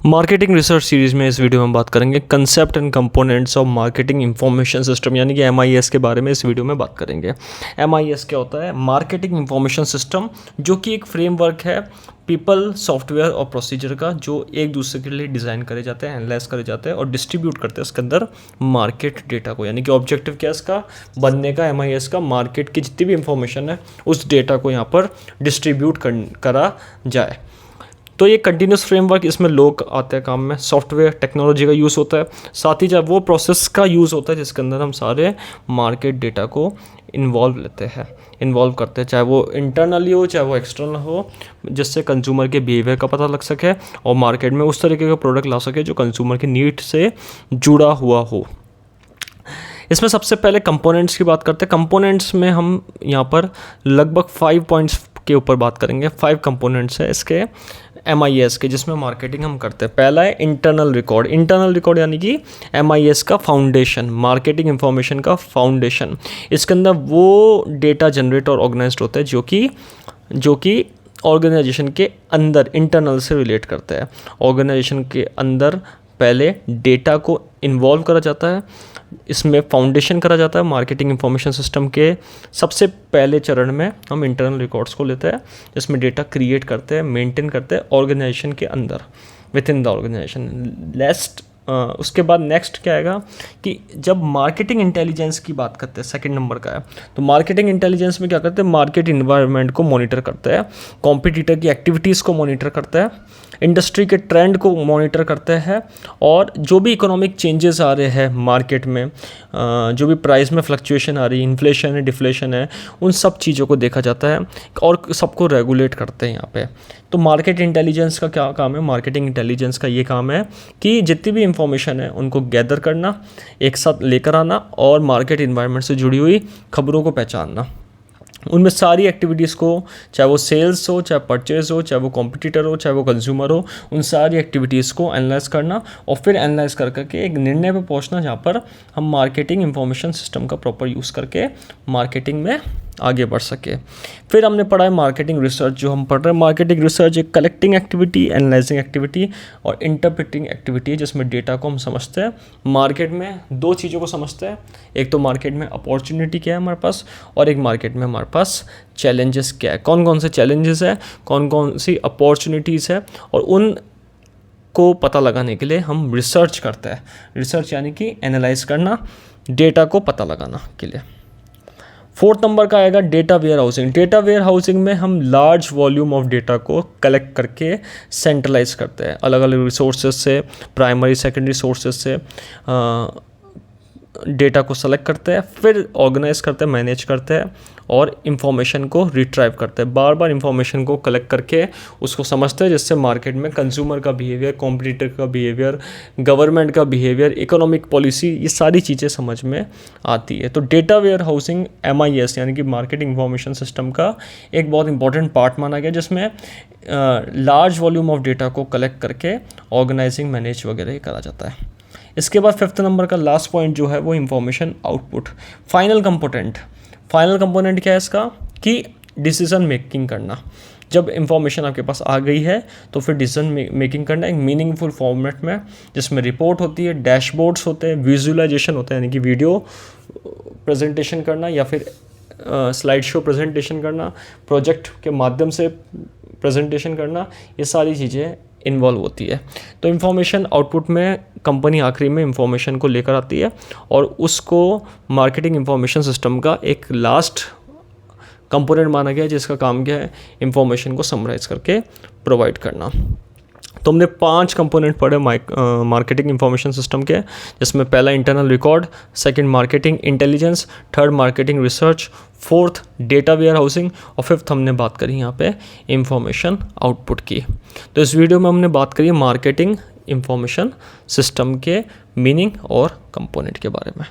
Marketing research series में इस video में बात करेंगे concept and components of marketing information system यानी कि MIS के बारे में इस वीडियो में बात करेंगे। MIS क्या होता है? मार्केटिंग इंफॉर्मेशन सिस्टम, जो कि एक फ्रेमवर्क है पीपल, सॉफ्टवेयर और प्रोसीजर का, जो एक दूसरे के लिए डिज़ाइन करे जाते हैं, एनालाइज करे जाते हैं और डिस्ट्रीब्यूट करते हैं इसके अंदर मार्केट डेटा को। यानी कि ऑब्जेक्टिव क्या है इसका बनने का, MIS का, मार्केट की जितनी भी इंफॉर्मेशन है उस डेटा को यहाँ पर डिस्ट्रीब्यूट करा जाए। तो ये कंटिन्यूस फ्रेमवर्क, इसमें लोग आते हैं काम में, सॉफ्टवेयर टेक्नोलॉजी का यूज़ होता है, साथ ही जब वो प्रोसेस का यूज़ होता है जिसके अंदर हम सारे मार्केट डेटा को इन्वॉल्व करते हैं, चाहे वो इंटरनली हो चाहे वो एक्सटर्नल हो, जिससे कंज्यूमर के बिहेवियर का पता लग सके और मार्केट में उस तरीके का प्रोडक्ट ला सके जो कंज्यूमर की नीड से जुड़ा हुआ हो। इसमें सबसे पहले कंपोनेंट्स की बात करते हैं। कंपोनेंट्स में हम यहाँ पर लगभग 5 पॉइंट्स के ऊपर बात करेंगे। 5 कंपोनेंट्स है इसके MIS के, जिसमें मार्केटिंग हम करते हैं। पहला है इंटरनल रिकॉर्ड। इंटरनल रिकॉर्ड यानी कि MIS का फाउंडेशन, मार्केटिंग इंफॉर्मेशन का फाउंडेशन। इसके अंदर वो डेटा जनरेट और ऑर्गेनाइज्ड होता है जो कि ऑर्गेनाइजेशन के अंदर इंटरनल से रिलेट करता है। ऑर्गेनाइजेशन के अंदर पहले डेटा को इन्वॉल्व करा जाता है, इसमें फाउंडेशन करा जाता है। मार्केटिंग इंफॉर्मेशन सिस्टम के सबसे पहले चरण में हम इंटरनल रिकॉर्ड्स को लेते हैं, जिसमें डेटा क्रिएट करते हैं, मेंटेन करते हैं ऑर्गेनाइजेशन के अंदर, विद इन द ऑर्गेनाइजेशन। उसके बाद नेक्स्ट क्या आएगा कि जब मार्केटिंग इंटेलिजेंस की बात करते हैं, सेकंड नंबर का है, तो मार्केटिंग इंटेलिजेंस में क्या करते हैं? मार्केट इन्वायरमेंट को मॉनिटर करते हैं, कॉम्पिटिटर की एक्टिविटीज़ को मॉनिटर करते हैं, इंडस्ट्री के ट्रेंड को मॉनिटर करते हैं, और जो भी इकोनॉमिक चेंजेस आ रहे हैं मार्केट में, जो भी प्राइस में फ्लक्चुएशन आ रही है, इन्फ्लेशन है, डिफ्लेशन है, उन सब चीज़ों को देखा जाता है और सबको रेगुलेट करते हैं यहाँ पे। तो मार्केट इंटेलिजेंस का क्या काम है? मार्केटिंग इंटेलिजेंस का ये काम है कि जितनी भी इंफॉर्मेशन है उनको गैदर करना, एक साथ लेकर आना और मार्केट इन्वायरमेंट से जुड़ी हुई खबरों को पहचानना। उनमें सारी एक्टिविटीज़ को, चाहे वो सेल्स हो, चाहे परचेज हो, चाहे वो कॉम्पिटिटर हो, चाहे वो कंज्यूमर हो, उन सारी एक्टिविटीज़ को एनालाइज करना और फिर एनालाइज करके एक निर्णय पे पहुंचना जहाँ पर हम मार्केटिंग इंफॉर्मेशन सिस्टम का प्रॉपर यूज़ करके मार्केटिंग में आगे बढ़ सके। फिर हमने पढ़ा है मार्केटिंग रिसर्च। जो हम पढ़ रहे हैं मार्केटिंग रिसर्च एक कलेक्टिंग एक्टिविटी, एनालाइजिंग एक्टिविटी और इंटरप्रेटिंग एक्टिविटी है, जिसमें डेटा को हम समझते हैं। मार्केट में 2 चीज़ों को समझते हैं, एक तो मार्केट में अपॉर्चुनिटी क्या है हमारे पास, और एक मार्केट में हमारे पास चैलेंजेस क्या है, कौन कौन से चैलेंजेस है, कौन कौन सी अपॉर्चुनिटीज़ है, और उन को पता लगाने के लिए हम रिसर्च करते हैं। रिसर्च यानी कि एनालाइज करना, डेटा को पता लगाना के लिए। 4th नंबर का आएगा data warehousing. Data warehousing में हम लार्ज वॉल्यूम ऑफ डेटा को कलेक्ट करके सेंट्रलाइज करते हैं, अलग अलग रिसोर्सेज से, प्राइमरी सेकेंडरी सोर्सेज से डेटा को सेलेक्ट करते हैं, फिर ऑर्गेनाइज करते हैं, मैनेज करते हैं और इन्फॉर्मेशन को रिट्राइव करते हैं। बार बार इन्फॉर्मेशन को कलेक्ट करके उसको समझते हैं, जिससे मार्केट में कंज्यूमर का बिहेवियर, कॉम्पिटिटर का बिहेवियर, गवर्नमेंट का बिहेवियर, इकोनॉमिक पॉलिसी, ये सारी चीज़ें समझ में आती है। तो डेटा वेयर हाउसिंग MIS यानी कि मार्केटिंग इंफॉर्मेशन सिस्टम का एक बहुत इंपॉर्टेंट पार्ट माना गया, जिसमें लार्ज वॉल्यूम ऑफ डेटा को कलेक्ट करके ऑर्गेनाइजिंग, मैनेज वगैरह करा जाता है। इसके बाद 5th नंबर का लास्ट पॉइंट जो है वो information output, final component. Final component क्या है इसका? कि डिसीजन मेकिंग करना। जब इंफॉर्मेशन आपके पास आ गई है तो फिर डिसीजन मेकिंग करना एक मीनिंगफुल फॉर्मेट में, जिसमें रिपोर्ट होती है, डैशबोर्ड्स होते हैं, विजुअलाइजेशन होता है यानी कि वीडियो प्रेजेंटेशन करना या फिर स्लाइड शो प्रेजेंटेशन करना, प्रोजेक्ट के माध्यम से प्रेजेंटेशन करना, ये सारी चीज़ें इन्वॉल्व होती है। तो इन्फॉर्मेशन आउटपुट में कंपनी आखिरी में इंफॉर्मेशन को लेकर आती है और उसको मार्केटिंग इंफॉर्मेशन सिस्टम का एक लास्ट कंपोनेंट माना गया है, जिसका काम क्या है? इंफॉर्मेशन को समराइज करके प्रोवाइड करना। तो हमने 5 कंपोनेंट पढ़े मार्केटिंग इंफॉर्मेशन सिस्टम के, जिसमें पहला internal record, second marketing intelligence, third marketing research, 4th data warehousing और 5th हमने बात करी यहाँ पे इंफॉर्मेशन आउटपुट की। तो इस वीडियो में हमने बात करी मार्केटिंग इंफॉर्मेशन सिस्टम के मीनिंग और कंपोनेंट के बारे में।